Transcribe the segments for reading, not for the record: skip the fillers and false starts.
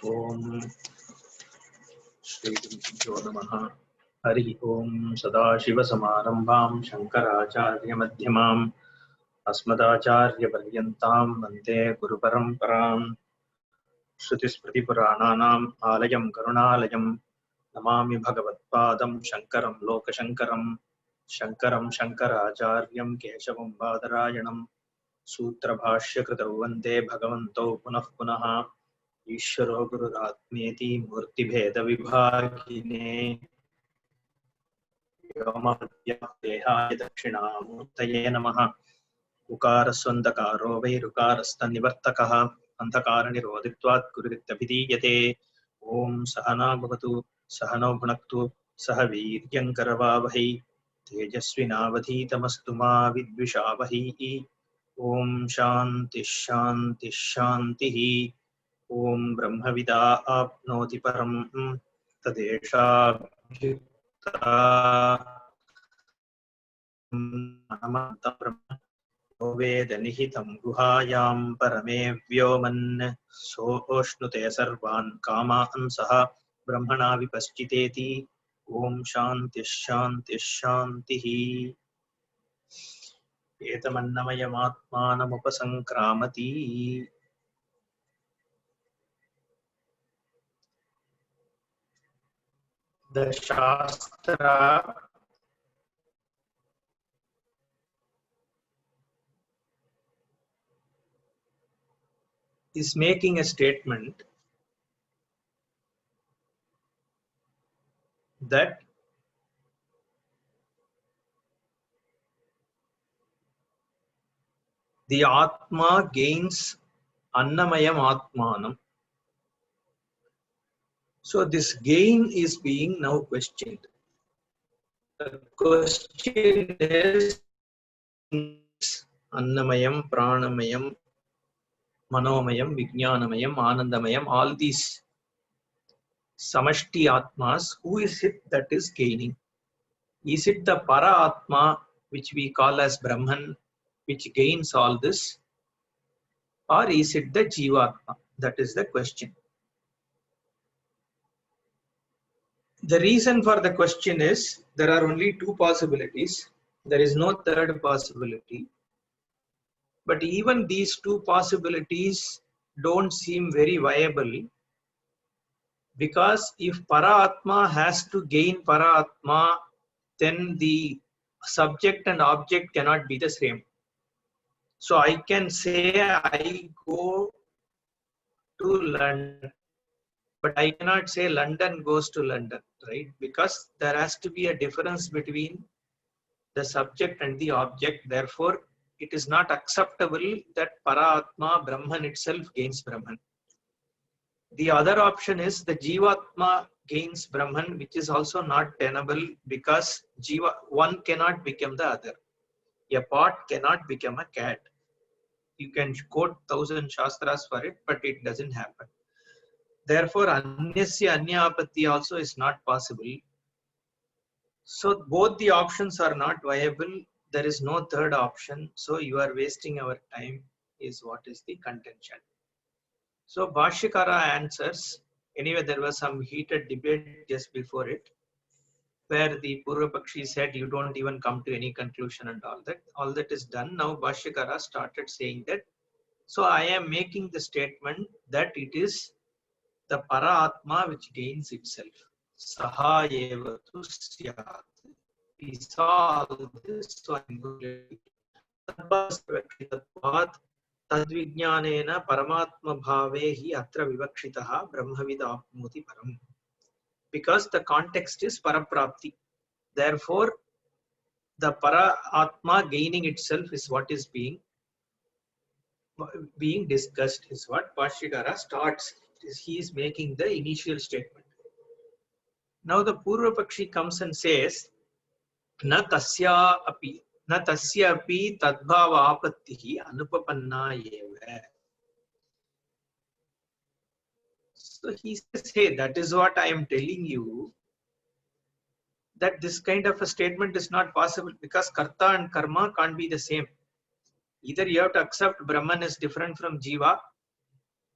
ओम श्री गुरुभ्यो नमः। हरि ओम सदाशिवसमारम्भां शङ्कराचार्यमध्यमाम् अस्मदाचार्यपर्यन्तां वन्दे गुरुपरम्पराम्। श्रुतिस्मृतिपुराणानाम् आलयं करुणालयं नमामि भगवत्पादं शङ्करं लोकशङ्करं। शङ्करं शङ्कराचार्यं केशवं बादरायणं सूत्रभाष्यकृतौ वन्दे भगवन्तौ पुनः पुनः। ईश्वरो गुरुरात्मेति मूर्तिभेदविभागिने व्योमवद्व्याप्तेहाय दक्षिणामूर्तये नमः। उकारस्वन्दकारो वैरुकारस्तनिवर्तकः अन्धकारनिरोधित्वात् गुरुरित्यभिधीयते। ॐ सहना भवतु सहनौ भुनक्तु सह वीर्यङ्करवावहै तेजस्विनावधीतमस्तु मा विद्विषावहै। ॐ शान्तिः शान्तिः शान्तिः। ॐ ब्रह्मविदा आप्नोति परं तदेषाभ्युक्ता यो वेद निहितं गुहायां परमे व्योमन् सोऽश्नुते सर्वान् कामान् सह ब्रह्मणा विपश्चितेति। ॐ शान्तिः शान्तिः शान्तिः। एतमन्नमयमात्मानमुपसङ्क्रामति। The Shastra is making a statement that the Atma gains Annamayam Atmanam. So this gain is being now questioned. The question is Annamayam, Pranamayam, Manomayam, Vijnanamayam, Anandamayam, all these Samashti Atmas, who is it that is gaining? Is it the Para Atma, which we call as Brahman, which gains all this? Or is it the Jivatma? That is the question. The reason for the question is there are only two possibilities. There is no third possibility. But even these two possibilities don't seem very viable, because if Para-Atma has to gain Para-Atma, then the subject and object cannot be the same. So I can say I go to London, but I cannot say London goes to London, right? Because there has to be a difference between the subject and the object. Therefore, it is not acceptable that Para-Atma, Brahman itself gains Brahman. The other option is the Jivatma gains Brahman, which is also not tenable, because one cannot become the other. A pot cannot become a cat. You can quote 1,000 Shastras for it, but it doesn't happen. Therefore, Anyasya Anyapatti also is not possible. So both the options are not viable. There is no third option. So you are wasting our time is what is the contention. So Bhashyakara answers. Anyway, there was some heated debate just before it, where the Purvapakshi said you don't even come to any conclusion and all that. All that is done. Now Bhashyakara started saying that, so I am making the statement that it is the Para-Atma which gains itself. Saha eva tu syat. We saw all this, so I'm going to Tadvijnanena Paramatma Bhave hi atra vivakshitaha Brahmavid apnoti param. Because the context is Paraprapti. Therefore, the Para-Atma gaining itself is what is being discussed, is what Bhashyakara starts. He is making the initial statement. Now the Purvapakshi comes and says, Na tasya api tadbhava apattihi anupapanna eva. So he says, hey, that is what I am telling you, that this kind of a statement is not possible, because Karta and Karma can't be the same. Either you have to accept Brahman is different from Jiva,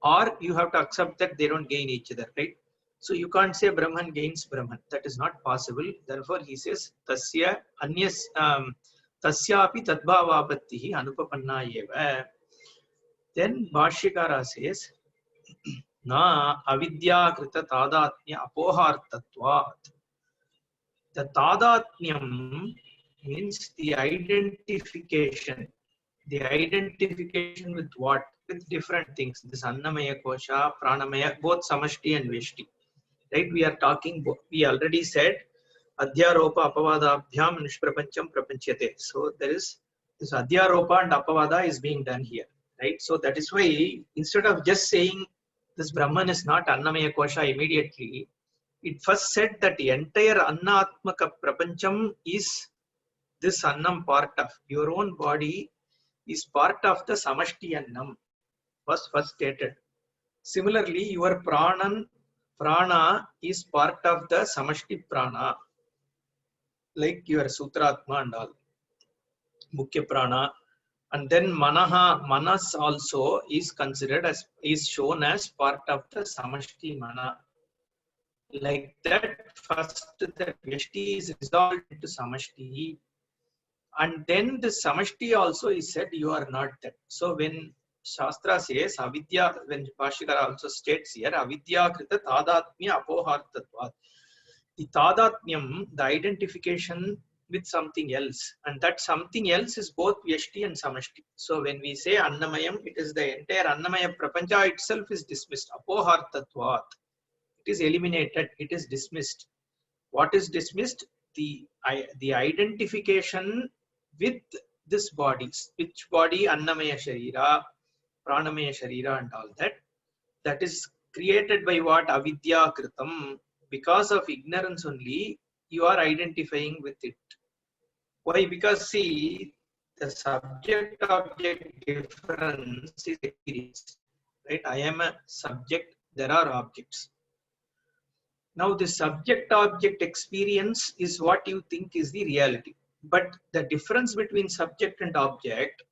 or you have to accept that they don't gain each other, right? So you can't say Brahman gains Brahman. That is not possible. Therefore, he says, Tasya anyas tasyapi tadbhavapattihi anupapanna eva. Then Bhashyakara says, Na avidya krita tadatnya apohartatvat. The tadatnyam means the identification. The identification with what? With different things. This Annamaya Kosha, Pranamaya, both Samashti and Veshti. Right? We are talking, we already said, Adhyaropa Apavadabhyam Nishprapancham Prapanchate. So there is this Adhyaropa and Apavada is being done here. Right? So that is why instead of just saying this Brahman is not Annamaya Kosha immediately, it first said that the entire Annatmaka Prapancham is this Annam part of your own body is part of the Samashti Annam, was first stated. Similarly, your prana is part of the Samashti Prana, like your Sutratma and all, Mukhya Prana. And then Manas also is considered as, is shown as part of the Samashti Mana. Like that, first the Vyashti is resolved into Samashti. And then the Samashti also is said, you are not that. So when Shastra says, Avidya, when Bhashyakara also states here, Avidya krita tadatmya apohartatvat. The tadatmyam, the identification with something else. And that something else is both Vyashti and Samashti. So when we say Annamayam, it is the entire Annamaya Prapancha itself is dismissed. Apohartatvat. It is eliminated. It is dismissed. What is dismissed? The identification with this bodies, which body, Annamaya Sharira, Pranamaya Sharira and all that, that is created by what? Avidya Kritam. Because of ignorance only, you are identifying with it. Why? Because see, the subject-object difference is experience. Right? I am a subject, there are objects. Now the subject-object experience is what you think is the reality. But the difference between subject and object,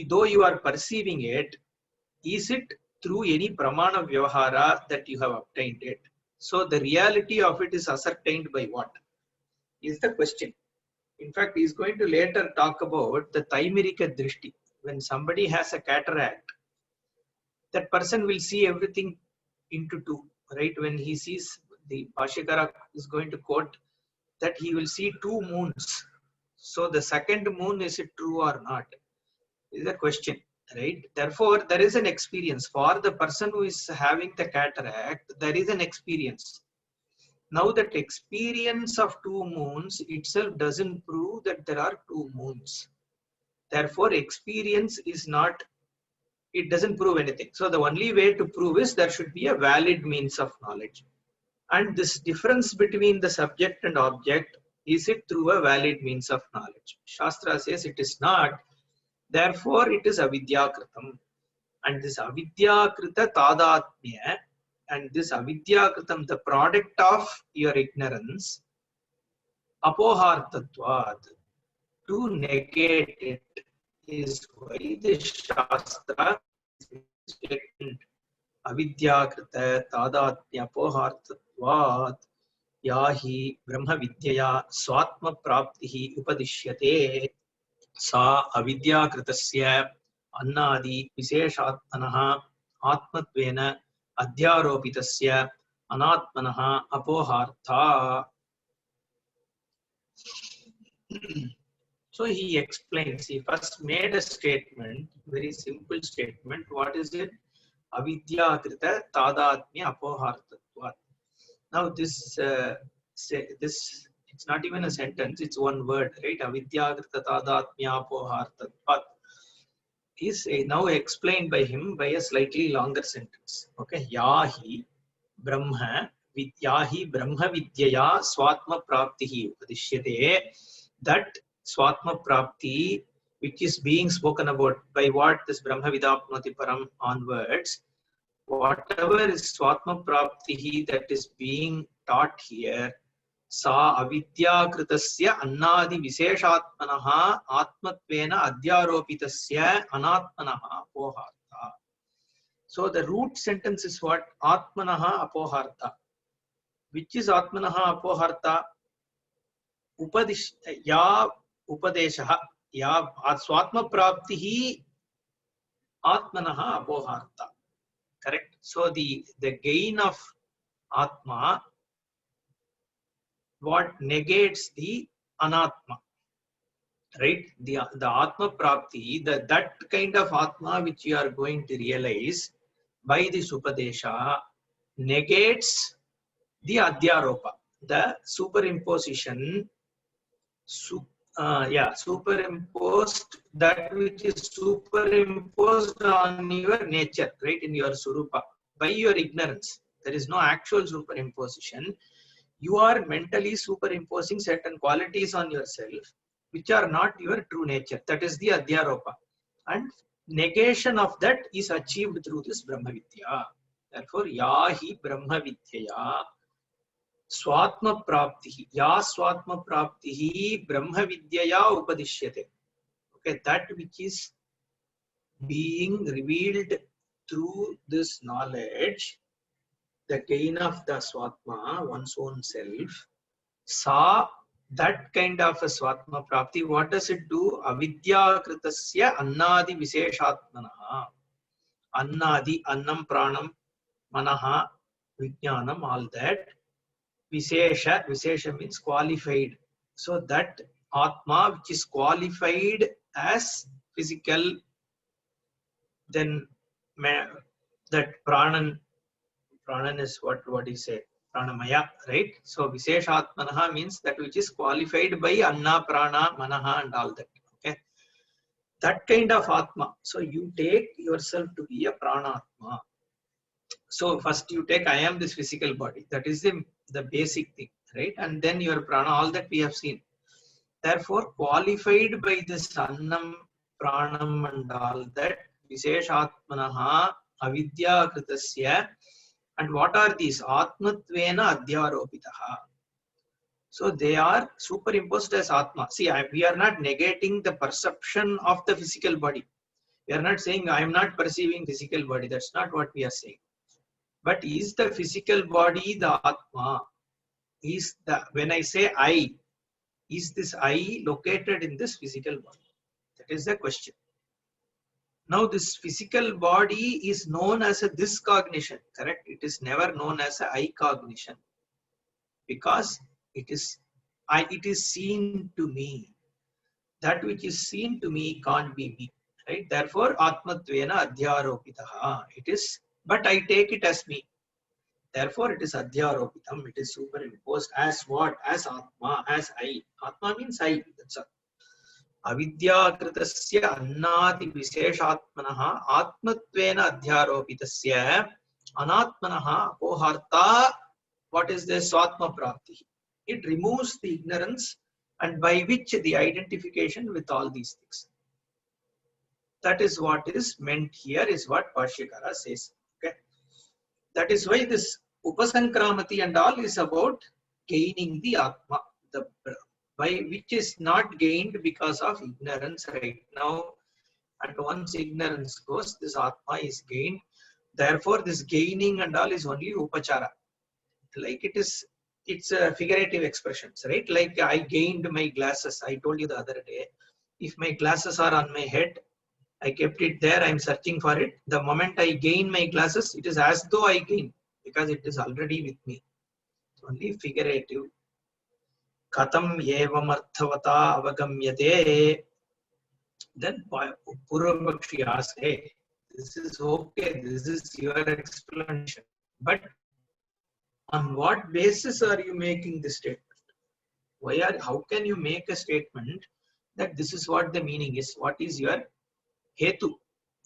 though you are perceiving it, is it through any pramana vyavahara that you have obtained it? So the reality of it is ascertained by what? Is the question. In fact, he is going to later talk about the Taimirika Drishti. When somebody has a cataract, that person will see everything into two. Right? When he sees, the Bhashyakara is going to quote that he will see two moons. So the second moon, is it true or not? Is a question, right? Therefore, there is an experience. For the person who is having the cataract, there is an experience. Now that experience of two moons itself doesn't prove that there are two moons. Therefore, experience is not, it doesn't prove anything. So the only way to prove is there should be a valid means of knowledge. And this difference between the subject and object, is it through a valid means of knowledge? Shastra says it is not. Therefore, it is avidyakritam. And this avidyakrita tadatmya, and this avidyakritam, the product of your ignorance, apohartatvad, to negate it, is why the Shastra statement avidyakrita tadatmya apohartatvad yahi brahma vidyaya swatma praptihi upadishyate sa avidya kritasya annadi visheshatmanaha atmatvena adhyaropitasya anatmanaha apohartha. So he explains, he first made a statement, very simple statement. What is it? Avidya krita tadatmya apohartatvat. Now this it's not even a sentence, it's one word, right? Avidya krita tadatmya apohartatvat is now explained by him by a slightly longer sentence. Okay, yahi brahma vidyaya swatma praptihi upadishyate. That swatma prapti, which is being spoken about by what this brahma vidapnoti param onwards, whatever is swatma prapti that is being taught here, sa avidya kritasya annadi So the root sentence is what? Atmanaha apoharta. Which is Atmanaha apoharta? Ya upadeshaha. Ya swatma praptihi Atmanaha apoharta. Correct. So the gain of Atma, what negates the Anatma. Right? The Atma Prapti, that kind of Atma which you are going to realize by this Upadesha negates the Adhyaropa, the superimposition, superimposed, that which is superimposed on your nature, right, in your Surupa, by your ignorance. There is no actual superimposition. You are mentally superimposing certain qualities on yourself which are not your true nature. That is the Adhyaropa. And negation of that is achieved through this Brahmavidya. Therefore, Yahi Brahmavidyaya Swatma Praptihi. Ya Swatma Praptihi Brahmavidyaya Upadishyate. Okay, that which is being revealed through this knowledge, the gain of the Swatma, one's own self, Sa, that kind of a Swatma Prapti, what does it do? Avidya Kritasya Annadi Visheshatmanaha. Annadi, Annam Pranam, Manaha, Vijnanam, all that. Vishesha means qualified. So that Atma which is qualified as physical, then that Pranan is what do you say? Pranamaya, right? So Visheshatmanaha means that which is qualified by Anna, Prana, Manaha and all that. Okay. That kind of Atma. So you take yourself to be a Pranatma. So first you take I am this physical body. That is the basic thing, right? And then your Prana, all that we have seen. Therefore, qualified by this Annam, Pranam and all that, Visheshatmanaha, Avidya Kritasya. And what are these? Atmatvena Adhyaropitaha. So they are superimposed as Atma. See, we are not negating the perception of the physical body. We are not saying I am not perceiving physical body. That's not what we are saying. But is the physical body the Atma? When I say I, is this I located in this physical body? That is the question. Now this physical body is known as a this cognition, correct? It is never known as a I cognition because it is seen to me. That which is seen to me can't be me, right? Therefore, Atmatvena Adhyaropitaha. It is, but I take it as me. Therefore, it is Adhyaropitam. It is superimposed as what? As Atma, as I. Atma means I. That's all. Avidya Kritasya Annati Visheshatmanaha Atmatvena Adhyaropitasya Anatmanaha Apoharta. What is this? Swatma Prapti. It removes the ignorance and by which the identification with all these things. That is what is meant here, is what Bhashyakara says. Okay. That is why this Upasankramati and all is about gaining the Atma, by which is not gained because of ignorance right now. And once ignorance goes, this Atma is gained. Therefore, this gaining and all is only Upachara. Like it's figurative expressions, right? Like I gained my glasses. I told you the other day, if my glasses are on my head, I kept it there, I'm searching for it. The moment I gain my glasses, it is as though I gain because it is already with me. Only figurative. Katam evam arthavata avagamyate. Then Purvapakshi asks, hey, this is okay, this is your explanation. But on what basis are you making this statement? How can you make a statement that this is what the meaning is? What is your hetu?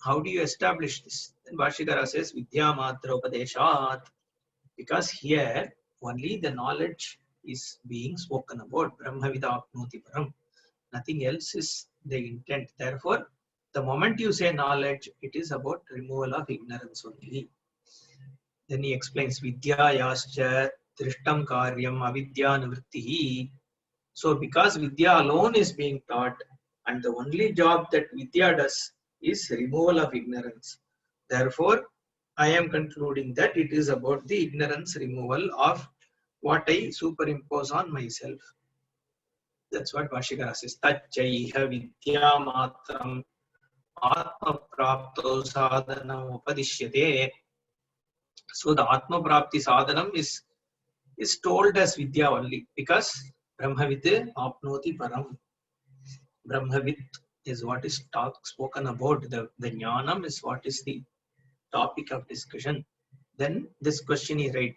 How do you establish this? Then Bhashyakara says, Vidya Matra Upadeshat. Because here only the knowledge is being spoken about. Brahmavida Apnoti Param. Nothing else is the intent. Therefore, the moment you say knowledge, it is about removal of ignorance only. Then he explains Vidya Yascha Trishtam Karyam Avidya Nivrittihi. So because Vidya alone is being taught and the only job that Vidya does is removal of ignorance. Therefore, I am concluding that it is about the ignorance removal of what I superimpose on myself. That's what Bhashikara says. Tachaiha vidya matram atma prapto sadhanam upadishyate. So the atma prapti sadhanam is told as vidya only because Brahmavid apnoti param. Brahmavid is what is spoken about. The jnanam is what is the topic of discussion. Then this question is right.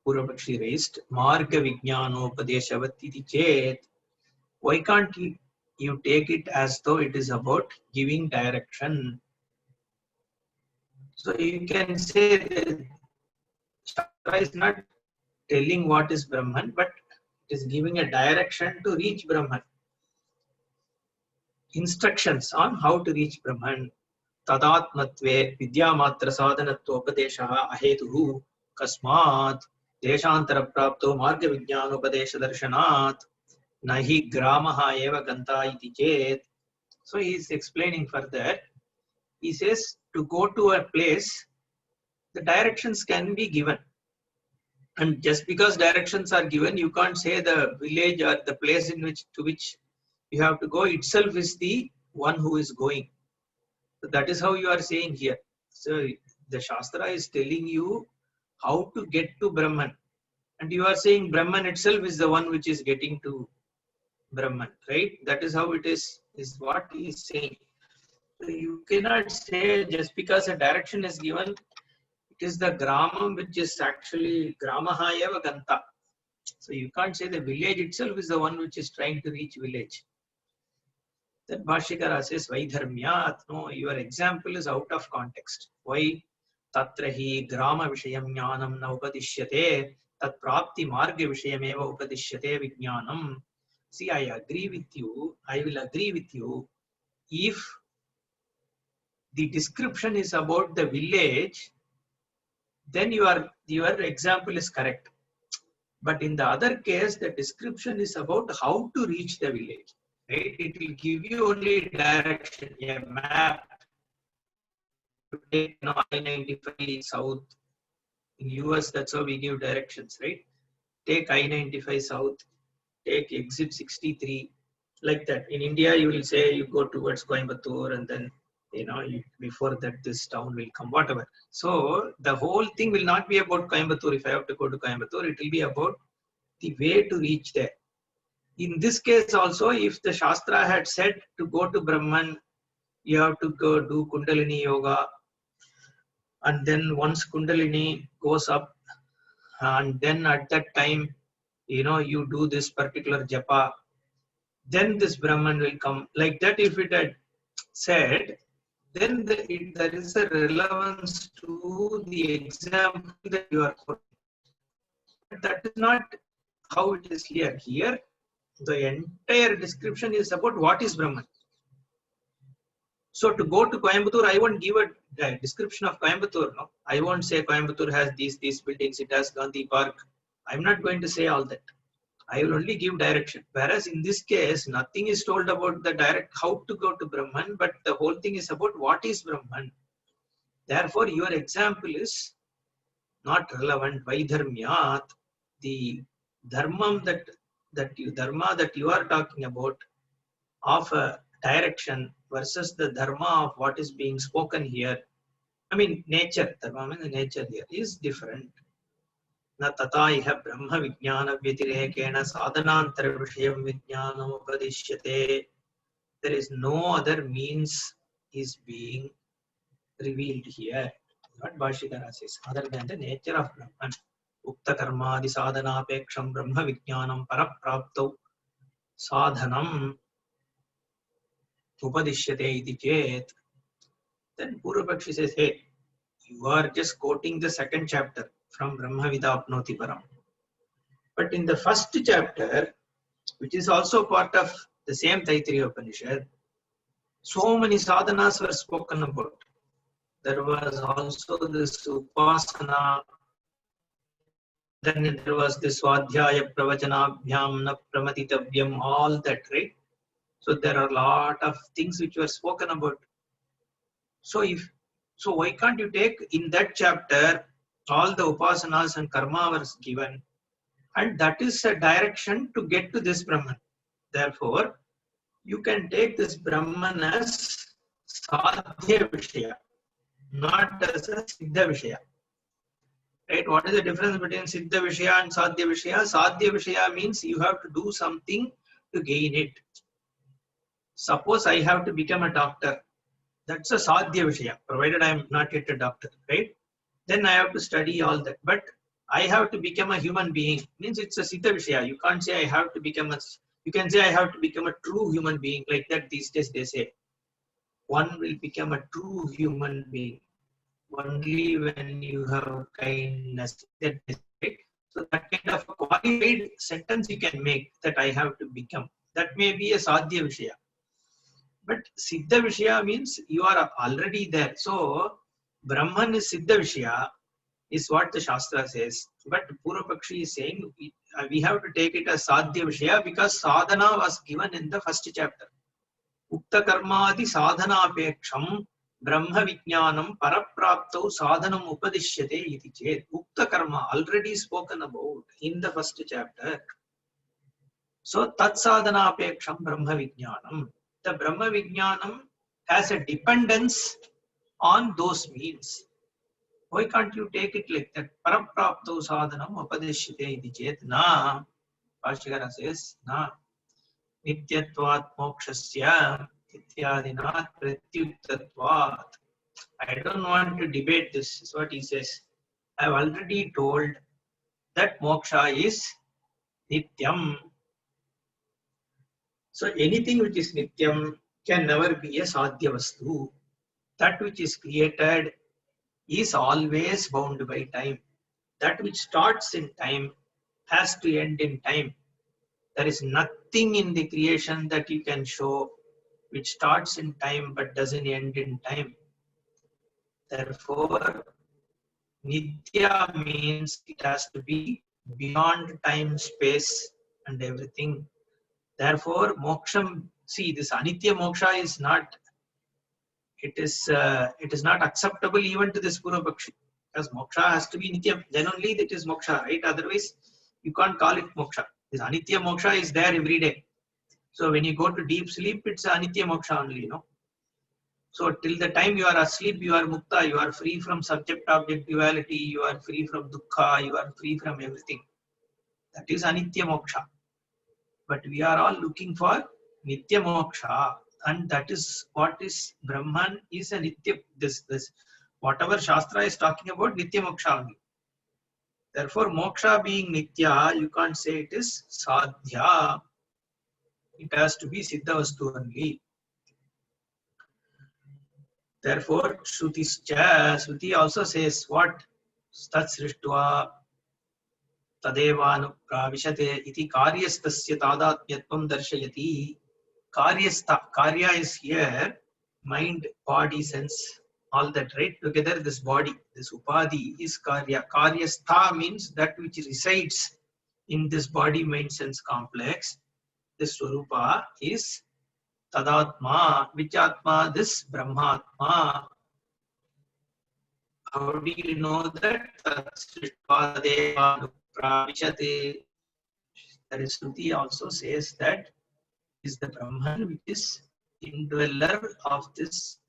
Purvapakshi raised marga vijnanopadeshavat iti chet. Why can't you take it as though it is about giving direction? So you can say that Shastra is not telling what is Brahman, but it is giving a direction to reach Brahman. Instructions on how to reach Brahman. Tadatmatve vidyamatra sadhanatvopadeshaha ahetuhu kasmat desantara prapto marga vijnanopadesha darshanat nahi gramaha eva ganta iti chet. So he is explaining further. He says to go to a place, the directions can be given. And just because directions are given, you can't say the village or the place in which to which you have to go itself is the one who is going. So that is how you are saying here. So the Shastra is telling you how to get to Brahman. And you are saying Brahman itself is the one which is getting to Brahman, right? That is how it is what he is saying. So you cannot say just because a direction is given, it is the gramam which is actually gramaha eva ganta. So you can't say the village itself is the one which is trying to reach village. Then Bhashikara says, Vaidharmyat. No, your example is out of context. Why? Tatrahi grama vishayam jnanam na upadishyate, tat prapti marga vishayam eva upadishyate vijnanam. See, I agree with you. I will agree with you if the description is about the village, then your example is correct. But in the other case, the description is about how to reach the village. Right? It will give you only direction, a map. Take I-95 south. In US, that's how we give directions, right? Take I-95 south. Take exit 63. Like that. In India, you will say you go towards Coimbatore and then before that this town will come, whatever. So the whole thing will not be about Coimbatore. If I have to go to Coimbatore, it will be about the way to reach there. In this case also, if the Shastra had said to go to Brahman, you have to go do Kundalini Yoga, and then once Kundalini goes up, and then at that time, you do this particular japa, then this Brahman will come. Like that, if it had said, then there is a relevance to the example that you are quoting. But that is not how it is here. Here, the entire description is about what is Brahman. So to go to Coimbatore, I won't give a description of Coimbatore. No, I won't say Coimbatore has these buildings. It has Gandhi Park. I'm not going to say all that. I will only give direction. Whereas in this case, nothing is told about the direct how to go to Brahman, but the whole thing is about what is Brahman. Therefore, your example is not relevant. Vaidharmyat, the dharma that you are talking about of a direction versus the dharma of what is being spoken here. I mean, nature, dharma means nature here is different. Na tata iha brahma vijnana vyatirekena sadhanantara vishayam vijnanam upadishyate. There is no other means is being revealed here. What Bhashikara says, other than the nature of Brahman. Ukta karmadi sadhanapeksham brahma vijnanam parapraptau sadhanam upadishyate iti chet. Then Purvapakshi says, hey, you are just quoting the second chapter from Brahmavida Apnoti Param. But in the first chapter, which is also part of the same Taittiriya Upanishad, so many sadhanas were spoken about. There was also this Upasana, then there was this Swadhyaya Pravachanabhyam Na Pramatitavyam, all that, right? So there are a lot of things which were spoken about. So if So why can't you take in that chapter all the upasanas and karma was given, and that is a direction to get to this Brahman. Therefore, you can take this Brahman as sadhya vishaya, not as a siddha vishaya. Right? What is the difference between siddha vishaya and sadhya vishaya? Sadhya vishaya means you have to do something to gain it. Suppose I have to become a doctor. That's a sadhya vishaya, provided I am not yet a doctor, right? Then I have to study all that. But I have to become a human being. Means it's a siddha vishaya. You can't say I have to become a, you can say I have to become a true human being. Like that these days they say. One will become a true human being only when you have kindness. That is right. So that kind of a qualified sentence you can make, that I have to become. That may be a sadhya vishaya. But siddha vishaya means you are already there. So Brahman is siddha vishaya, is what the Shastra says. But Purva Pakshi is saying we have to take it as sadhya vishaya because sadhana was given in the first chapter. Ukta karmadi sadhana apeksham brahma vijnanam parapraptau sadhanam upadishyate iti chet. Ukta karma already spoken about in the first chapter. So tat sadhana apeksham brahma vijnanam. The Brahma Vijnanam has a dependence on those means. Why can't you take it like that? Paraprapto sadhanam upadishyate iti chet na. Bhashyakara says na. Nityatvat mokshasya ityadinat pratyuktatvat. I don't want to debate this, is what he says. I have already told that moksha is nityam. So anything which is nityam can never be a sadhya vastu. That which is created is always bound by time. That which starts in time has to end in time. There is nothing in the creation that you can show which starts in time but doesn't end in time. Therefore, nitya means it has to be beyond time, space, and everything. Therefore, moksham, see, this anitya moksha is not, it is not acceptable even to this Purva Pakshi. Because moksha has to be nitya, then only that is moksha, right? Otherwise, you can't call it moksha. This anitya moksha is there every day. So when you go to deep sleep, it's anitya moksha only, you know. So till the time you are asleep, you are mukta, you are free from subject-object duality, you are free from dukkha, you are free from everything. That is anitya moksha. But we are all looking for nitya moksha, and that is what is Brahman is a nitya. This whatever Shastra is talking about, nitya moksha only. Therefore, moksha being nitya, you can't say it is sadhya. It has to be siddha vastu only. Therefore, Shruti also says what? Tat srishtva tadevanupravishate iti karyastasya tadatmyatvam darshayati. Karyastha, karya is here, mind, body, sense, all that, right? Together this body, this upadhi is karya. Karyastha means that which resides in this body, mind, sense complex. This swarupa is tadatma. Which atma? This brahmatma. How do you know that? That is, Shruti also says that is the Brahman which is indweller of this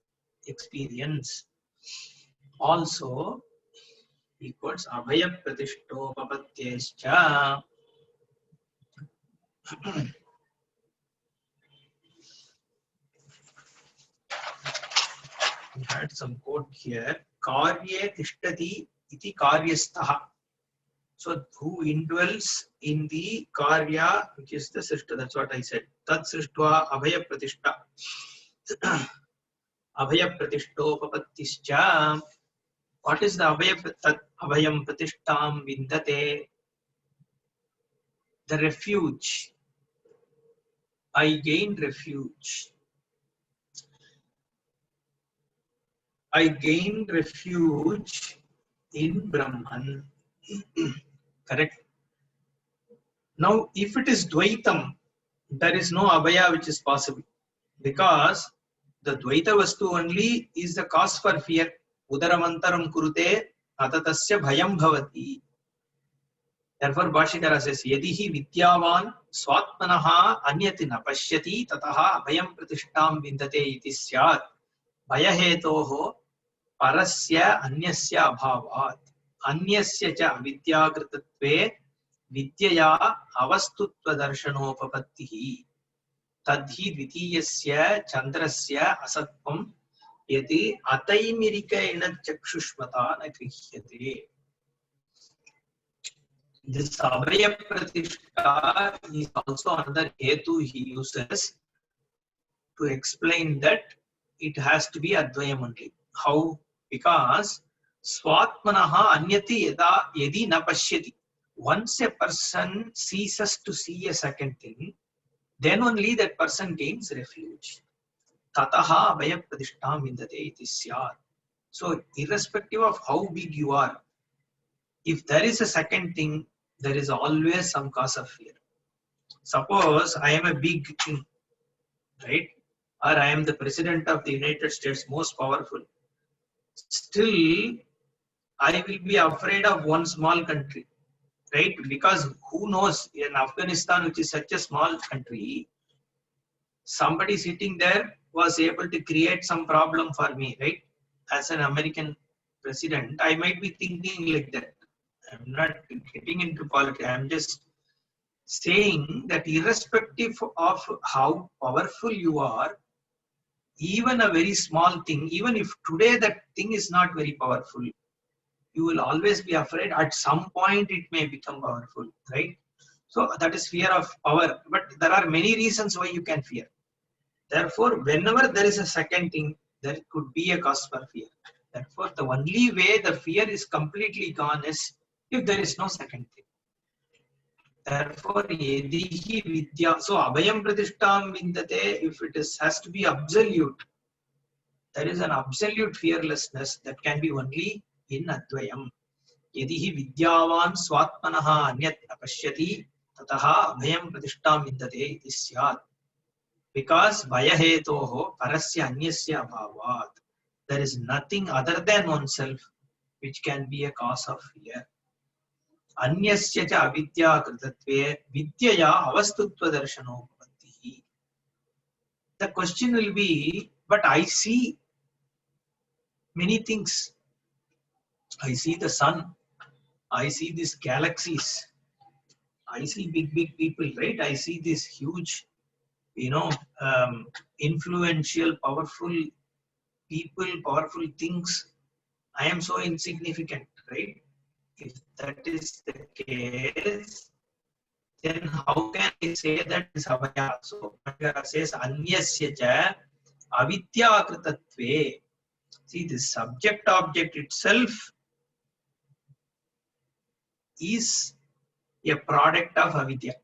experience. Also, equals Abhaya Pratishto Papatyescha. We had some quote here. Karye tishtati iti karyastha. So who indwells in the karya, which is the srishta, that's what I said. Tat srishtva abhaya pratishta. Abhaya pratishto papattischa. What is the abhayam pratishtam vindate? The refuge. I gained refuge. I gained refuge in Brahman. Correct. Now, if it is Dvaitam, there is no Abhaya which is possible, because the Dvaita Vastu only is the cause for fear. Udaramantaram kurute atatasya bhayam bhavati. Therefore, Bhashikara says, Yadihi vidyavan swatmanaha anyati na pashyati tataha bhayam pratishtam vindate iti syat bhayahetoho parasya anyasya abhavat anyasya cha avidyakrtatve vidyaya avastutva darshanopapattihi tadhi dvitiyasya chandrasya asatvam yati ataimirikaena chakshushmata na krihyate. This Abhaya Pratishta is also another hetu he uses to explain that it has to be Advayam only. How? Because Swatmanaha Anyati Yadi na Pashyati. Once a person ceases to see a second thing, then only that person gains refuge. Tataha Abhaya Pratishtam Vindate iti syat. So, irrespective of how big you are, if there is a second thing, there is always some cause of fear. Suppose I am a big king, right? Or I am the president of the United States, most powerful. Still, I will be afraid of one small country, right? Because who knows, in Afghanistan, which is such a small country, somebody sitting there was able to create some problem for me, right? As an American president, I might be thinking like that. I'm not getting into politics. I'm just saying that irrespective of how powerful you are, even a very small thing, even if today that thing is not very powerful, you will always be afraid. At some point, it may become powerful, right? So that is fear of power. But there are many reasons why you can fear. Therefore, whenever there is a second thing, there could be a cause for fear. Therefore, the only way the fear is completely gone is if there is no second thing. Therefore, yedihi vidya. So, abhayam pratishtam vindate, if it has to be absolute, there is an absolute fearlessness that can be only in Advayam. Yedihi vidyavan swatmanaha anyat apashyati tataha abhayam pratishtam vindate iti syat. Because bhayahetoho parasya anyasya abhavat. There is nothing other than oneself which can be a cause of fear. Anyasya cha avidya kritatve vidyaya avastutva darshano bhavantihi. The question will be, but I see many things. I see the sun. I see these galaxies. I see big people, right? I see these huge, influential, powerful people, powerful things. I am so insignificant, right? If that is the case, then how can I say that is Abhaya? So Bhattacharya says Anyasya cha avidya kritatve. See, the subject object itself is a product of avidya.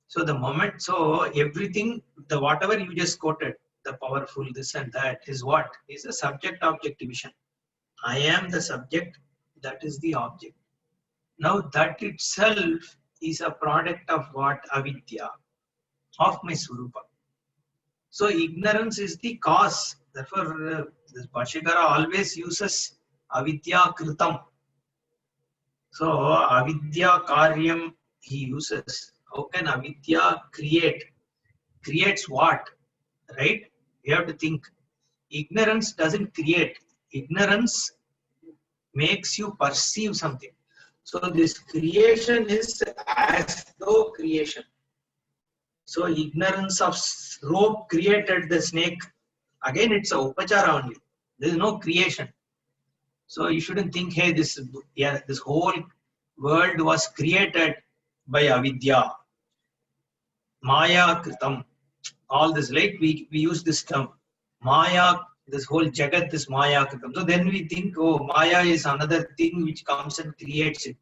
So the moment, so everything, the whatever you just quoted, the powerful, this and that, is what? Is a subject object division. I am the subject, that is the object. Now that itself is a product of what? Avidya, of my Swarupa. So ignorance is the cause. Therefore, this Bhashikara always uses avidya kritam. So avidya karyam he uses. How can avidya create? Creates what? Right? You have to think. Ignorance doesn't create. Ignorance makes you perceive something. So this creation is as though creation. So ignorance of rope created the snake. Again, it's a upachara only. There is no creation. So you shouldn't think, hey, this whole world was created by avidya. Maya kritam. All this, like we use this term. Maya, this whole jagat is maya kritam. So then we think, oh, maya is another thing which comes and creates it.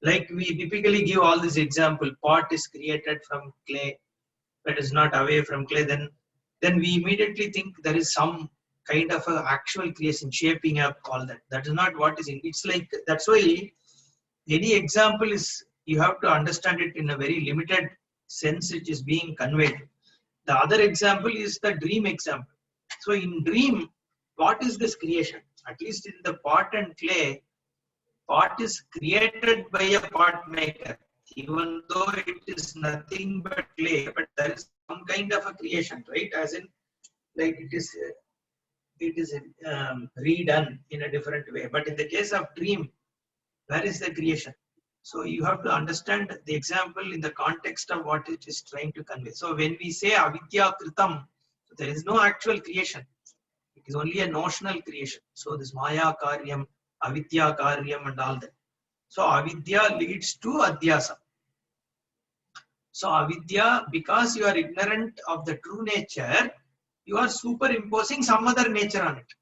Like we typically give all this example. Pot is created from clay. That is not away from clay. Then we immediately think there is some kind of a actual creation, shaping up, all that. That is not what is in. It's like, that's why any example is, you have to understand it in a very limited sense which is being conveyed. The other example is the dream example. So in dream, what is this creation? At least in the pot and clay, pot is created by a pot maker. Even though it is nothing but clay, but there is some kind of a creation, right? As in, like it is redone in a different way. But in the case of dream, where is the creation? So you have to understand the example in the context of what it is trying to convey. So when we say avidya kritam, there is no actual creation. It is only a notional creation. So this maya karyam, avidya karyam and all that. So avidya leads to adhyasa. So avidya, because you are ignorant of the true nature, you are superimposing some other nature on it.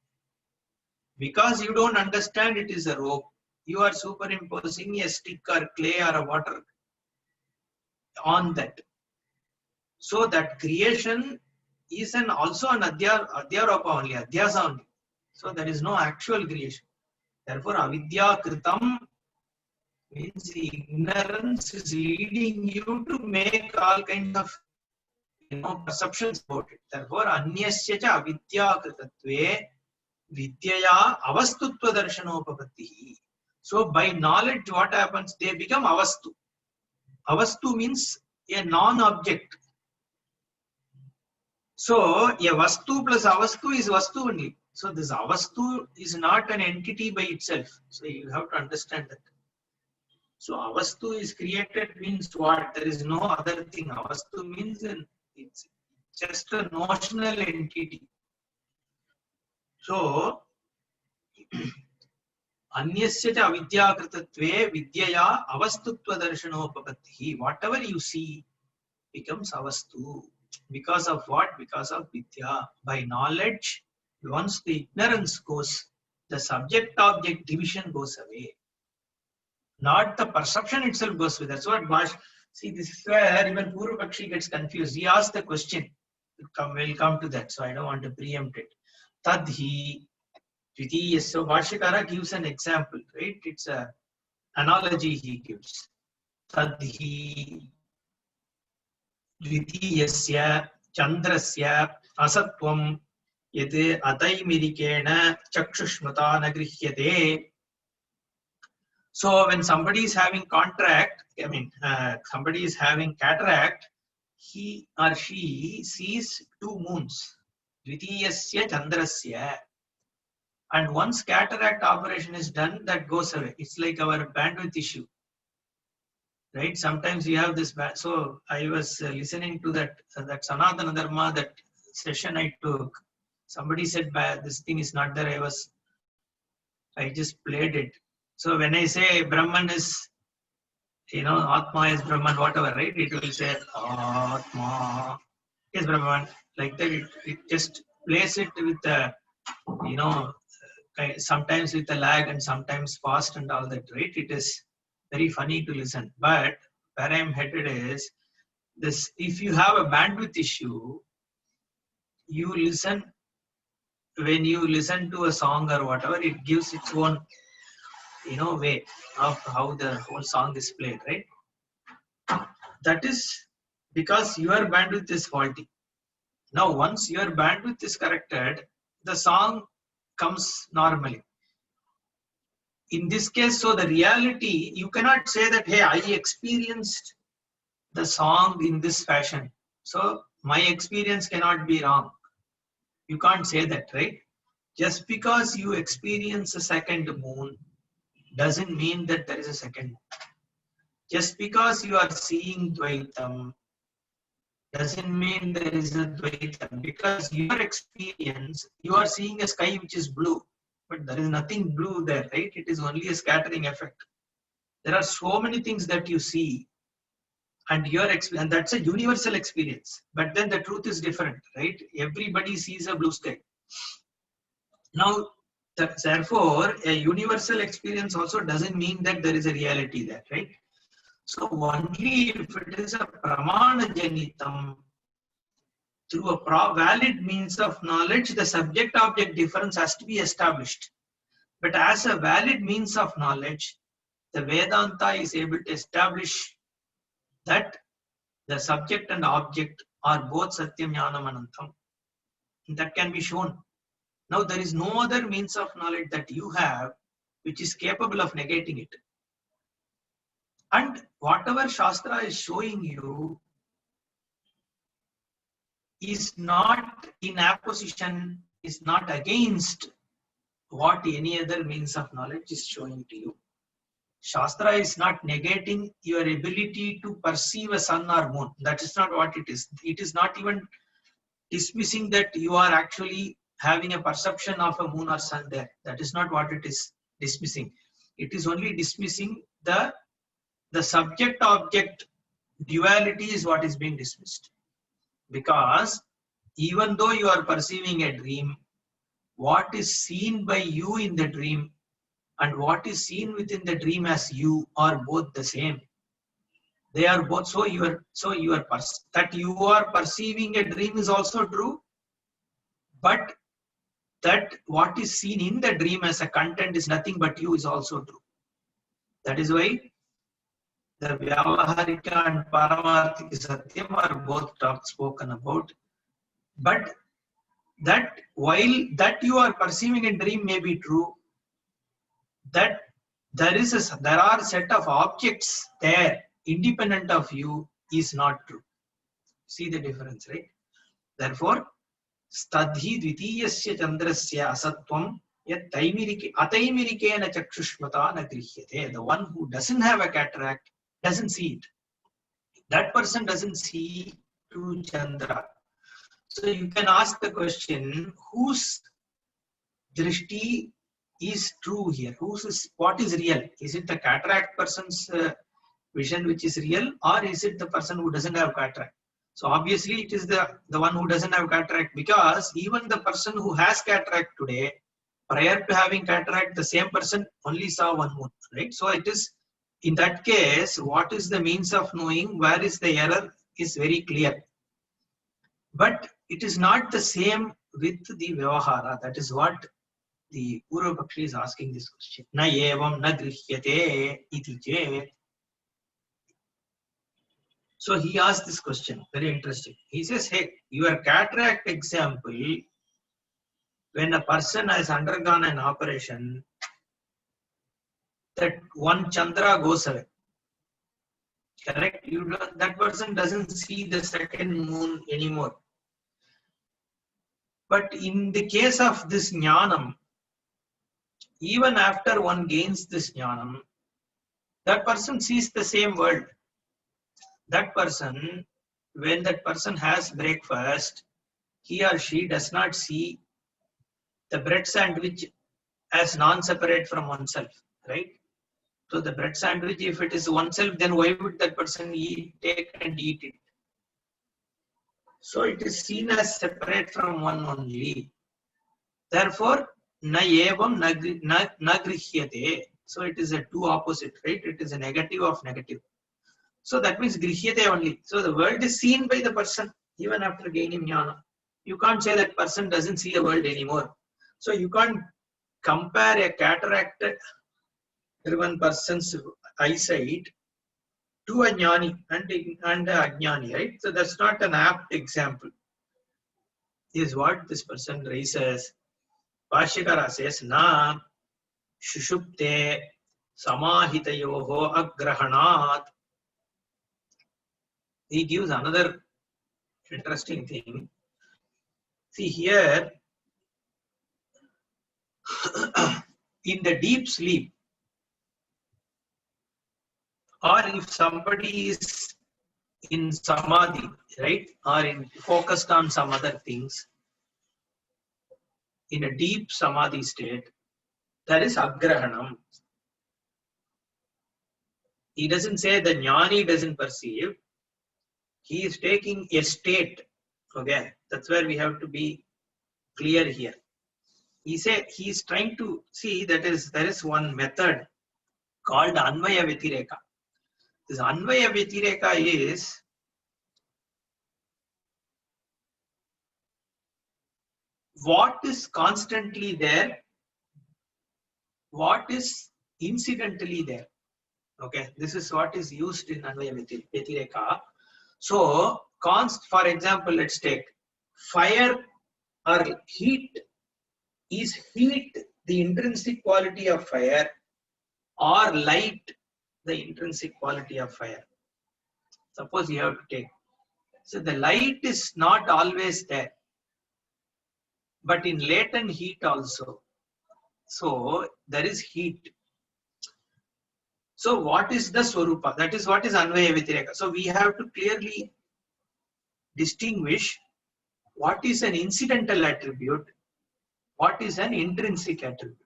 Because you don't understand it is a rope, you are superimposing a stick or clay or a water on that. So that creation is also an adhyaropa only, adhyasa only. So there is no actual creation. Therefore, avidya kritam means ignorance is leading you to make all kinds of perceptions about it. Therefore, anyasya cha avidya kritatve vidyaya avastutva darshanopapattihi. So by knowledge, what happens? They become avastu. Avastu means a non-object. So a vastu plus avastu is vastu only. So this avastu is not an entity by itself. So you have to understand that. So avastu is created means what? There is no other thing. Avastu means it's just a notional entity. So anyasya cha avidya kritatve vidyaya avastutva darshanopapattihi. Whatever you see becomes avastu. Because of what? Because of vidya. By knowledge, once the ignorance goes, the subject-object division goes away. Not the perception itself goes away. That's what Bhash. See, this is where even Purvapakshi gets confused. He asked the question. We'll come to that, so I don't want to preempt it. Tadhi. So Bhashyakara gives an example, right? It's an analogy he gives. Tadhi dvitiyasya chandrasya asatvam yate ataimirikena chakshushmata nagrihyate. So when somebody is having somebody is having cataract, he or she sees two moons. Dvitiyasya chandrasya. And once cataract operation is done, that goes away. It's like our bandwidth issue, right? Sometimes we have this. So I was listening to that Sanatana Dharma, that session I took. Somebody said this thing is not there. I just played it. So when I say Brahman is, Atma is Brahman, whatever, right? It will say Atma is Brahman. Like that, it just plays it with the, sometimes with a lag and sometimes fast and all that, right? It is very funny to listen. But where I'm headed is this: if you have a bandwidth issue, you listen. When you listen to a song or whatever, it gives its own, way of how the whole song is played, right? That is because your bandwidth is faulty. Now, once your bandwidth is corrected, the song comes normally. In this case, so the reality, you cannot say that, hey, I experienced the song in this fashion, so my experience cannot be wrong. You can't say that, right? Just because you experience a second moon doesn't mean that there is a second moon. Just because you are seeing Dvaitam doesn't mean there is a Dvaitam. Because your experience, you are seeing a sky which is blue, but there is nothing blue there, right? It is only a scattering effect. There are so many things that you see, and that's a universal experience. But then the truth is different, right? Everybody sees a blue sky. Now, therefore, a universal experience also doesn't mean that there is a reality there, right? So only if it is a pramana janitam, through a valid means of knowledge, the subject-object difference has to be established. But as a valid means of knowledge, the Vedanta is able to establish that the subject and object are both Satyam, Jnanam, Anantam. That can be shown. Now there is no other means of knowledge that you have which is capable of negating it. And whatever Shastra is showing you is not in opposition, is not against what any other means of knowledge is showing to you. Shastra is not negating your ability to perceive a sun or moon. That is not what it is. It is not even dismissing that you are actually having a perception of a moon or sun there. That is not what it is dismissing. It is only dismissing the subject-object duality is what is being dismissed. Because even though you are perceiving a dream, what is seen by you in the dream and what is seen within the dream as you are both the same. They are both, that you are perceiving a dream is also true, but that what is seen in the dream as a content is nothing but you is also true. That is why the Vyavaharika and Paramarthika Satyam are both spoken about. But that while that you are perceiving a dream may be true, that there are a set of objects there independent of you is not true. See the difference, right? Therefore, stadhi dvitiyasya chandrasya asatvam yat ataimirikena chakshushmata na grihyate. The one who doesn't have a cataract doesn't see it. That person doesn't see to Chandra. So you can ask the question, whose drishti is true here? What is real? Is it the cataract person's vision which is real, or is it the person who doesn't have cataract? So obviously it is the one who doesn't have cataract, because even the person who has cataract today, prior to having cataract, the same person only saw one moon, right? So it is, in that case, what is the means of knowing where is the error is very clear. But it is not the same with the Vyavahara. That is what the Purvapakshi is asking this question. Na evam na grihyate iti chet. So he asked this question, very interesting. He says, hey, your cataract example, when a person has undergone an operation, that one Chandra goes away. Correct? That person doesn't see the second moon anymore. But in the case of this jnanam, even after one gains this jnanam, that person sees the same world. That person, when that person has breakfast, he or she does not see the bread sandwich as non-separate from oneself, right? So the bread sandwich, if it is oneself, then why would that person take and eat it? So it is seen as separate from one only. Therefore, na evam na grihyate. So it is a two opposite, right? It is a negative of negative. So that means grihyate only. So the world is seen by the person even after gaining jnana. You can't say that person doesn't see the world anymore. So you can't compare a cataracted driven person's eyesight to a jnani and a ajnani, right? So that's not an apt example. Is what this person raises. Bhashyakara says, na shushupte samahitayoho agrahanat. He gives another interesting thing. See here, in the deep sleep, or if somebody is in samadhi, right, or focused on some other things, in a deep samadhi state, there is agrahanam. He doesn't say the jnani doesn't perceive. He is taking a state. Okay, that's where we have to be clear here. He is trying to see that there is one method called Anvaya Vyatireka. This Anvaya Vyatireka is what is constantly there, what is incidentally there. Okay, this is what is used in Anvaya Vyatireka. So, for example, let's take fire or heat is heat the intrinsic quality of fire or light the intrinsic quality of fire? Suppose you have to take. So the light is not always there, but in latent heat also. So there is heat. So what is the Swarupa? That is what is Anvaya Vyatireka. So we have to clearly distinguish what is an incidental attribute, what is an intrinsic attribute.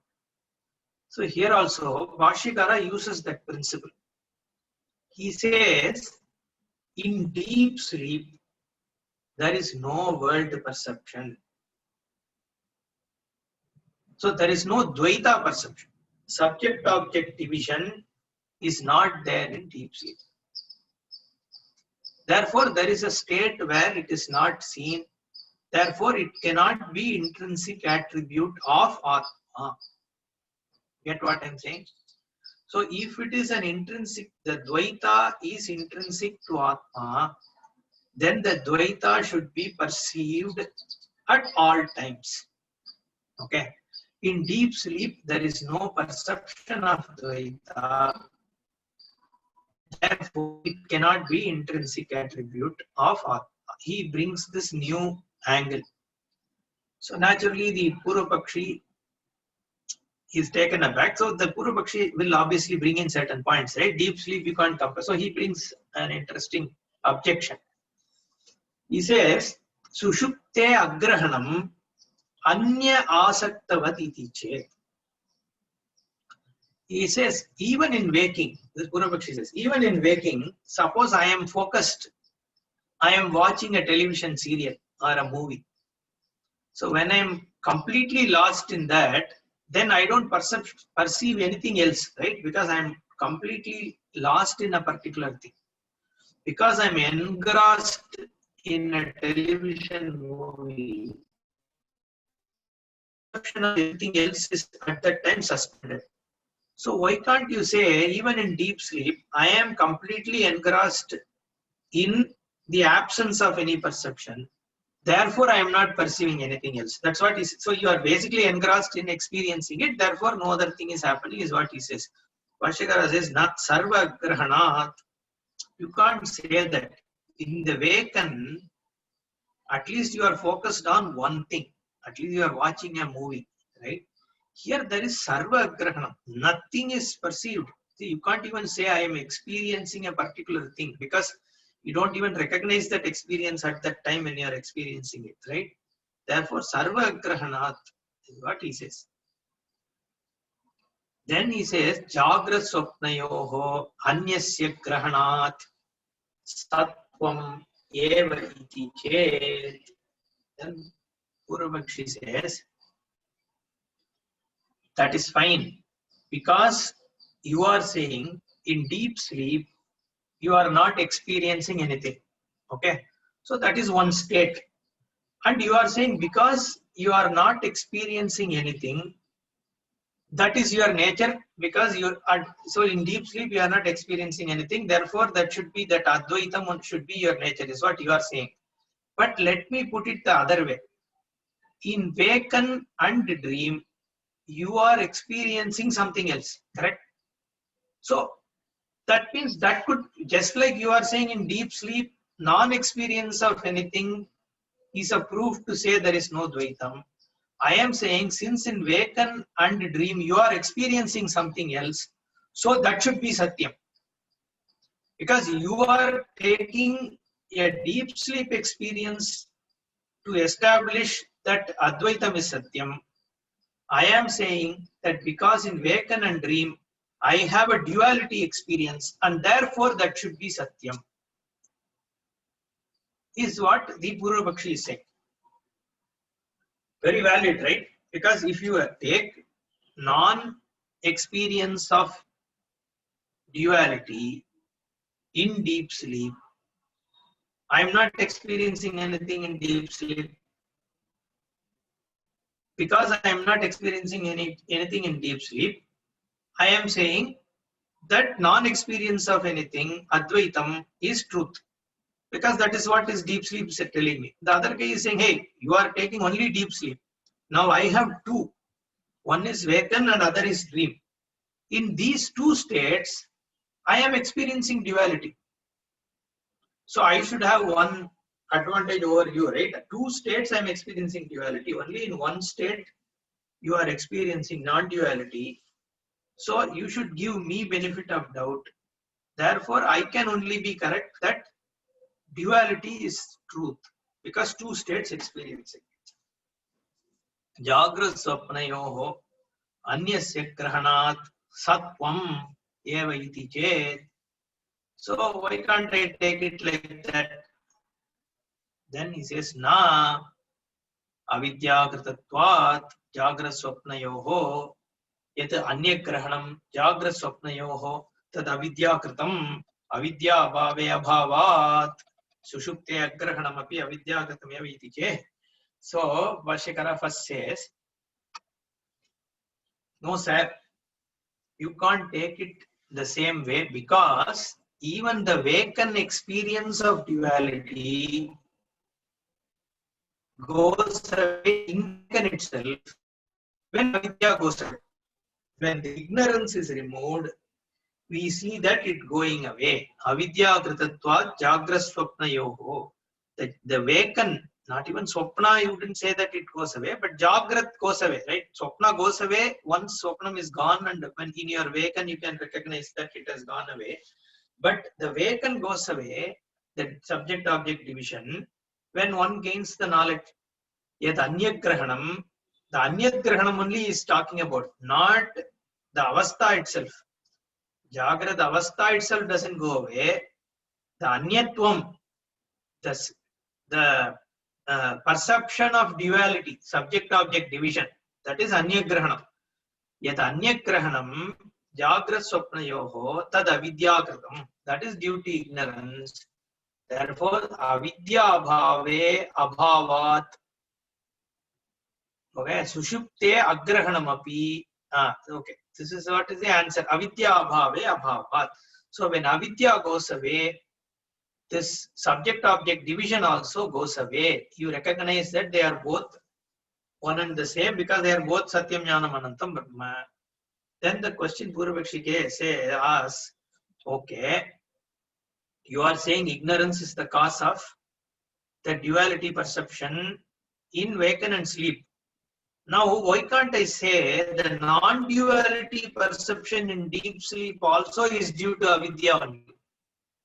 So here also Bhashyakara uses that principle. He says, in deep sleep, there is no world perception. So there is no Dvaita perception. Subject-object division is not there in deep sleep. Therefore, there is a state where it is not seen. Therefore, it cannot be intrinsic attribute of Atma. Get what I am saying? So, if it is an intrinsic, the Dvaita is intrinsic to Atma, then the Dvaita should be perceived at all times. Okay. In deep sleep, there is no perception of Dvaita. Therefore, it cannot be intrinsic attribute of Atma. He brings this new angle. So naturally, the Purvapakshi is taken aback. So the Purvapakshi will obviously bring in certain points, right? Deep sleep you can't compare. So he brings an interesting objection. He says, Sushupte agrahanam anya asaktavat iti chet. He says, even in waking, this Purvapakshi says, even in waking, suppose I am focused, I am watching a television serial or a movie. So when I am completely lost in that, then I don't perceive anything else, right? Because I am completely lost in a particular thing. Because I am engrossed in a television movie, perception of everything else is at that time suspended. So why can't you say, even in deep sleep, I am completely engrossed in the absence of any perception. Therefore, I am not perceiving anything else. That's what he says. So you are basically engrossed in experiencing it. Therefore, no other thing is happening, is what he says. Bhashyakara says, Nat sarva grahanat. You can't say that. In the waken, at least you are focused on one thing. At least you are watching a movie, right? Here there is sarva grahanam. Nothing is perceived. See, you can't even say I am experiencing a particular thing, because you don't even recognize that experience at that time when you are experiencing it, right? Therefore, sarva grahanat is what he says. Then he says, Jagra swapnayoho anyasya grahanat sattvam eva iti chet. Then Purvapakshi says, that is fine, because you are saying in deep sleep, you are not experiencing anything. Okay. So that is one state. And you are saying because you are not experiencing anything, that is your nature, because you are, so in deep sleep you are not experiencing anything. Therefore, that should be, that Advaitam should be your nature, is what you are saying. But let me put it the other way. In waken and dream, you are experiencing something else, correct? So that means that could, just like you are saying in deep sleep, non-experience of anything is a proof to say there is no Dvaitam. I am saying, since in waken and dream you are experiencing something else, so that should be Satyam. Because you are taking a deep sleep experience to establish that Advaitam is Satyam. I am saying that because in waken and dream, I have a duality experience, and therefore that should be Satyam, is what the Purvapakshi is saying. Very valid, right? Because if you take non-experience of duality in deep sleep, I am not experiencing anything in deep sleep. Because I am not experiencing anything in deep sleep, I am saying that non-experience of anything, Advaitam, is truth. Because that is what is deep sleep is telling me. The other guy is saying, hey, you are taking only deep sleep. Now I have two. One is waken and other is dream. In these two states, I am experiencing duality. So I should have one advantage over you, right? Two states I am experiencing duality. Only in one state you are experiencing non-duality. So you should give me benefit of doubt. Therefore, I can only be correct that duality is truth because two states experiencing. Jagrat swapnayoho anyasya grahanat satvam eva iti chet. So why can't I take it like that? Then he says, na avidyagratatvat jagrat swapnayoho yat anyagrahanam jagrat swapnayoho tad avidyakritam avidya abhave abhavat sushupte agrahanam api avidyakritam eva iti chet. So Bhashyakara first says, no sir, you can't take it the same way because even the vacant experience of duality goes away in itself when avidya goes away. When the ignorance is removed, we see that it going away. Avidya kritatvat jagraswapnayoho. The vacant, not even swapna, you wouldn't say that it goes away, but jagrat goes away, right? Swapna goes away once swapnam is gone, and when in your vacant you can recognize that it has gone away. But the vacant goes away, the subject-object division, when one gains the knowledge. Yet anyagrahanam, the anyagrahanam only is talking about, not the avastha itself. Jagrat avastha itself doesn't go away. The anyatvam, the perception of duality, subject-object division, that is anyagrahanam. Yet anyagrahanam, jagrat swapnayoho, tad avidyakritam, that is due to ignorance. Therefore, avidya abhave abhavat. Okay, sushupte agrahanam api. Okay, this is what is the answer. Avidya abhave abhavat. So when avidya goes away, this subject-object division also goes away. You recognize that they are both one and the same because they are both Satyam Jnanam Anantam Brahma. Then the question Purvapakshi asks, okay, you are saying ignorance is the cause of the duality perception in waken and sleep. Now, why can't I say the non-duality perception in deep sleep also is due to avidya only?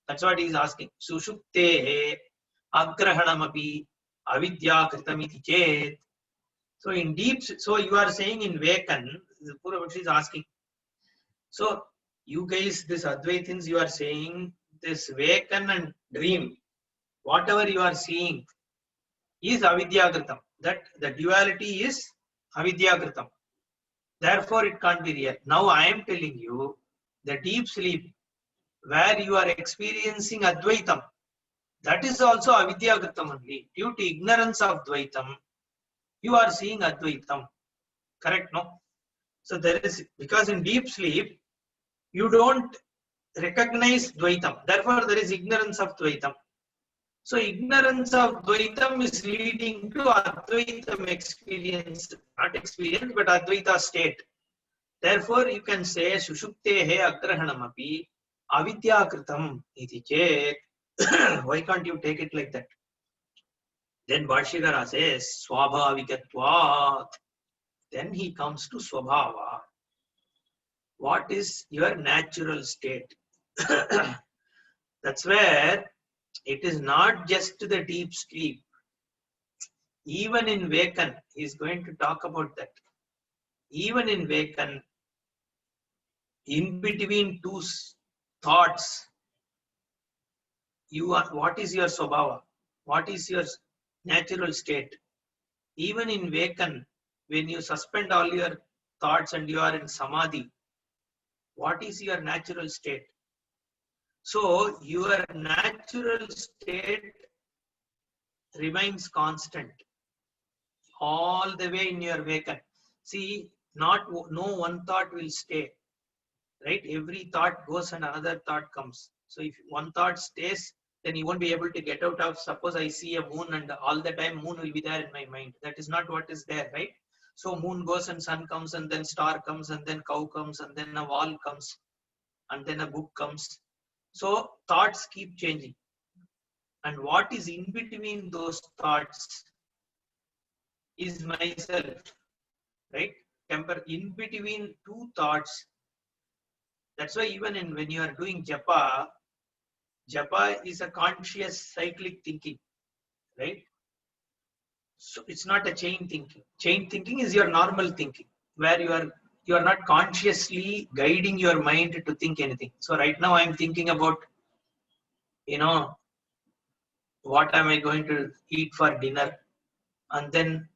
That's what he is asking. Sushupte agrahanamapi avidya kritamiti chet. So in deep, so you are saying in waken, Purvapakshi is asking. So you guys, this Advaitins, you are saying this waken and dream, whatever you are seeing is avidyakritam. That the duality is avidyakritam. Therefore, it can't be real. Now I am telling you the deep sleep where you are experiencing Advaitam, that is also avidyakritam only. Due to ignorance of Dvaitam, you are seeing Advaitam. Correct, no? So there is, because in deep sleep, you don't recognize Dvaitam. Therefore, there is ignorance of Dvaitam. So ignorance of Dvaitam is leading to Advaitam experience, not experience, but Advaita state. Therefore, you can say Sushuptehe Agrahanamapi Avidyakritam iti chet. Why can't you take it like that? Then Bhashyakara says Swabhavikatvat. Then he comes to Swabhava. What is your natural state? That's where it is not just the deep sleep. Even in waken, he is going to talk about that. Even in waken, in between two thoughts, you are, what is your swabhava? What is your natural state? Even in waken, when you suspend all your thoughts and you are in samadhi, what is your natural state? So your natural state remains constant all the way in your waken. See, no one thought will stay, right? Every thought goes and another thought comes. So if one thought stays, then you won't be able to get out of, suppose I see a moon and all the time moon will be there in my mind. That is not what is there, right? So moon goes and sun comes and then star comes and then cow comes and then a wall comes and then a book comes. So thoughts keep changing. And what is in between those thoughts is myself, right? Temper in between two thoughts. That's why even when you are doing japa, japa is a conscious cyclic thinking, right? So it's not a chain thinking. Chain thinking is your normal thinking, where you are not consciously guiding your mind to think anything. So right now I'm thinking about, what am I going to eat for dinner? And then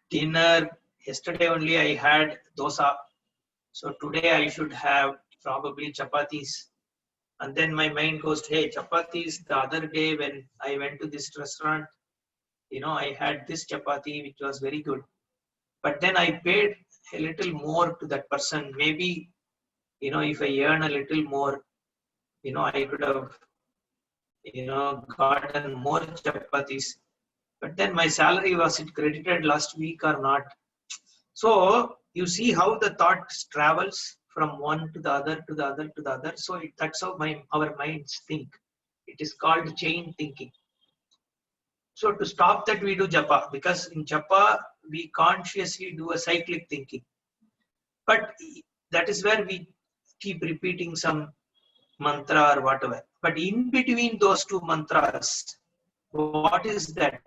dinner, yesterday only I had dosa. So today I should have probably chapatis. And then my mind goes, hey, chapatis, the other day when I went to this restaurant, I had this chapati, which was very good. But then I paid a little more to that person. Maybe, if I earn a little more, I could have, gotten more chapatis. But then my salary, was it credited last week or not? So you see how the thought travels from one to the other to the other to the other. So that's how our minds think. It is called chain thinking. So to stop that, we do japa, because in japa we consciously do a cyclic thinking. But that is where we keep repeating some mantra or whatever. But in between those two mantras, what is that?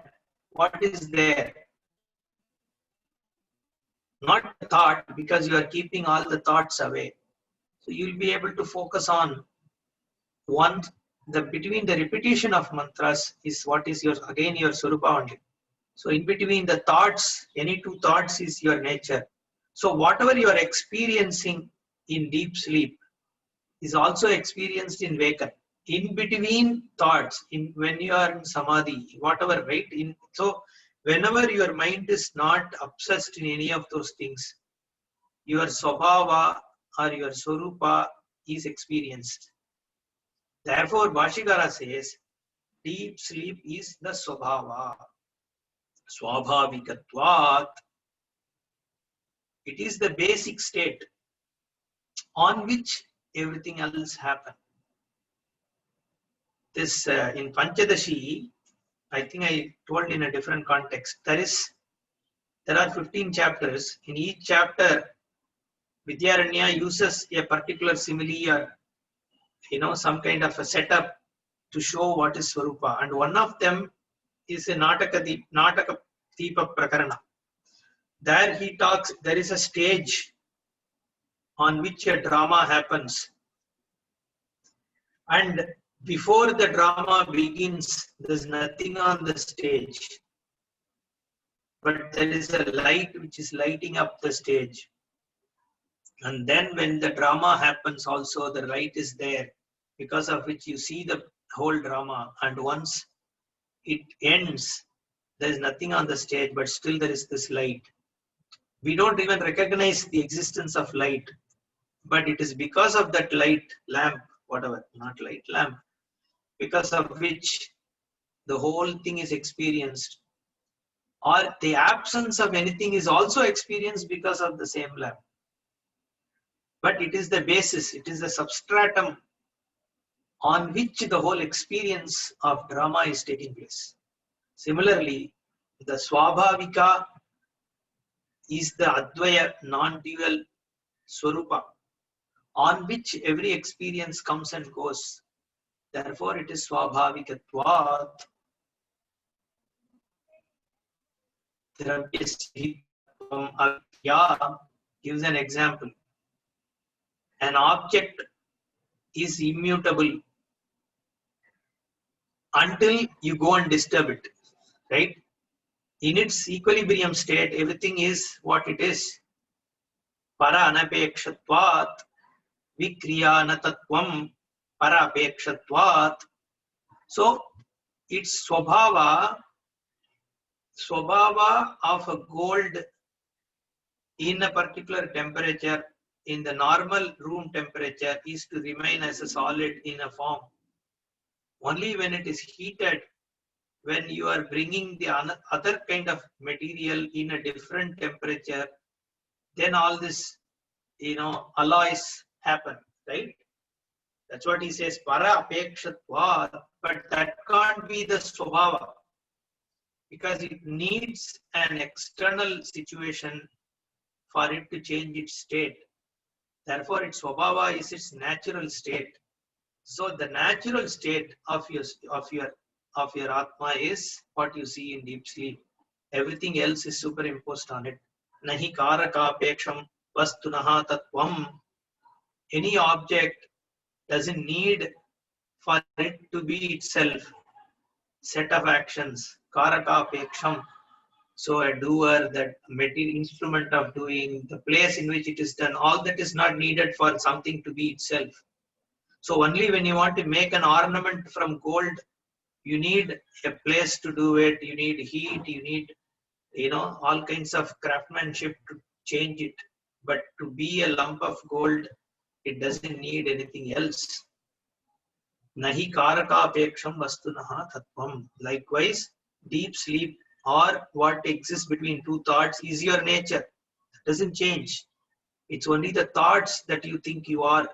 What is there? Not a thought, because you are keeping all the thoughts away. So you'll be able to focus on one. Between the repetition of mantras is what is your Swarupa only. So in between the thoughts, any two thoughts is your nature. So whatever you are experiencing in deep sleep is also experienced in waken. In between thoughts, when you are in samadhi, whatever, right? So whenever your mind is not obsessed in any of those things, your swabhava or your swarupa is experienced. Therefore, Bhashikara says, deep sleep is the swabhava. Swabhavikatvat. It is the basic state on which everything else happens. This in Panchadashi, I think I told in a different context. There are 15 chapters. In each chapter, Vidyaranya uses a particular simile or some kind of a setup to show what is Swarupa. And one of them is a Nataka Deepa Prakarana. There he talks, there is a stage on which a drama happens. And before the drama begins, there's nothing on the stage. But there is a light which is lighting up the stage. And then when the drama happens also, the light is there, because of which you see the whole drama. And once it ends, there is nothing on the stage, but still there is this light. We don't even recognize the existence of light, but it is because of that light, lamp, whatever, not light, lamp, because of which the whole thing is experienced. Or the absence of anything is also experienced because of the same lamp. But it is the basis, it is the substratum on which the whole experience of drama is taking place. Similarly, the Swabhavika is the Advaya non-dual Swarupa on which every experience comes and goes. Therefore, it is Swabhavikatvat. Gives an example. An object is immutable until you go and disturb it, right? In its equilibrium state, everything is what it is. Para anapekshatvat, vikriyanatvatvam, para apekshatvat. So, its swabhava of a gold in a particular temperature, in the normal room temperature, is to remain as a solid in a form. Only when it is heated, when you are bringing the other kind of material in a different temperature, then all this, alloys happen, right? That's what he says, para apekshatvat, but that can't be the swabhava, because it needs an external situation for it to change its state. Therefore, its swabhava is its natural state. So the natural state of your atma is what you see in deep sleep. Everything else is superimposed on it. Nahi karaka apeksham vastunaha tatvam. Any object doesn't need for it to be itself set of actions. Karaka apeksham. So a doer, that material instrument of doing, the place in which it is done, all that is not needed for something to be itself. So only when you want to make an ornament from gold, you need a place to do it, you need heat, you need, all kinds of craftsmanship to change it. But to be a lump of gold, it doesn't need anything else. Nahi karaka apeksham vastunaha tattvam. Likewise, deep sleep or what exists between two thoughts is your nature. It doesn't change. It's only the thoughts that you think you are,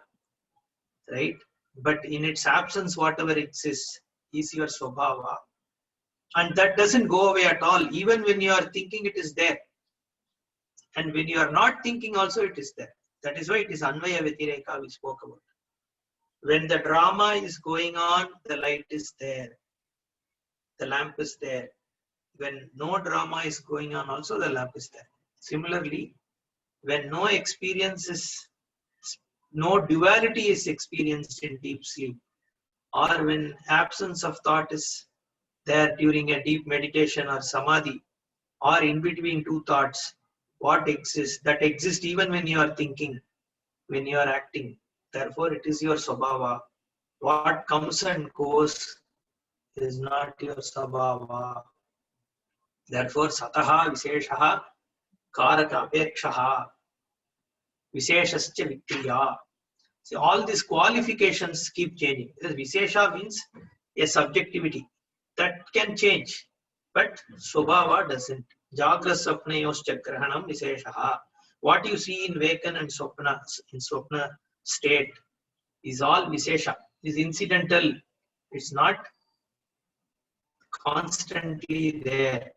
right? But in its absence, whatever exists is your swabhava. And that doesn't go away at all. Even when you are thinking, it is there. And when you are not thinking also, it is there. That is why it is Anvaya Vyatireka we spoke about. When the drama is going on, the light is there. The lamp is there. When no drama is going on also, the lamp is there. Similarly, when no experience is, no duality is experienced in deep sleep, or when absence of thought is there during a deep meditation or samadhi, or in between two thoughts, what exists, that exists even when you are thinking, when you are acting. Therefore, it is your swabhava. What comes and goes is not your swabhava. Therefore, sataha visheshaha karaka apekshaha visheshascha vikriya. See, all these qualifications keep changing. Vishesha means a subjectivity that can change, but swabhava doesn't. Jagra sapnayoscha grahanam visheshaha. What you see in Vakan and Swapna, in Swapna state, is all vishesha, is incidental. It's not constantly there.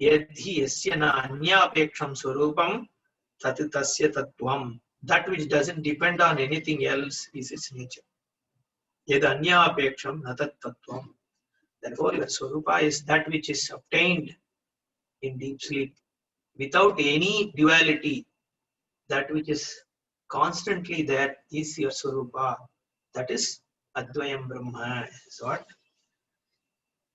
Yadhi yasya na anyapeksham swarupam tat tasya tattvam. That which doesn't depend on anything else is its nature. Yad anyapeksham na tat tattvam. Therefore, your swarupa is that which is obtained in deep sleep without any duality. That which is constantly there is your swarupa. That is Advayam Brahma. Is what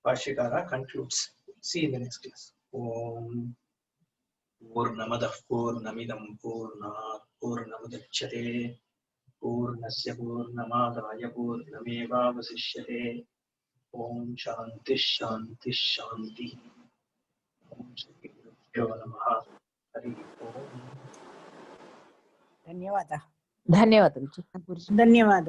Bhashyakara concludes. See you in the next class. Om Purnamadah Purnamidam Purnat Purnamudachyate Purnasya Purnamadaya Purnameva Vasishyate. Om Shanti Shanti Shanti. Om Shri Gurubhyo Namaha. Hari Om. ಧನ್ಯವಾದ. ಧನ್ಯವಾದ. ಧನ್ಯವಾದ.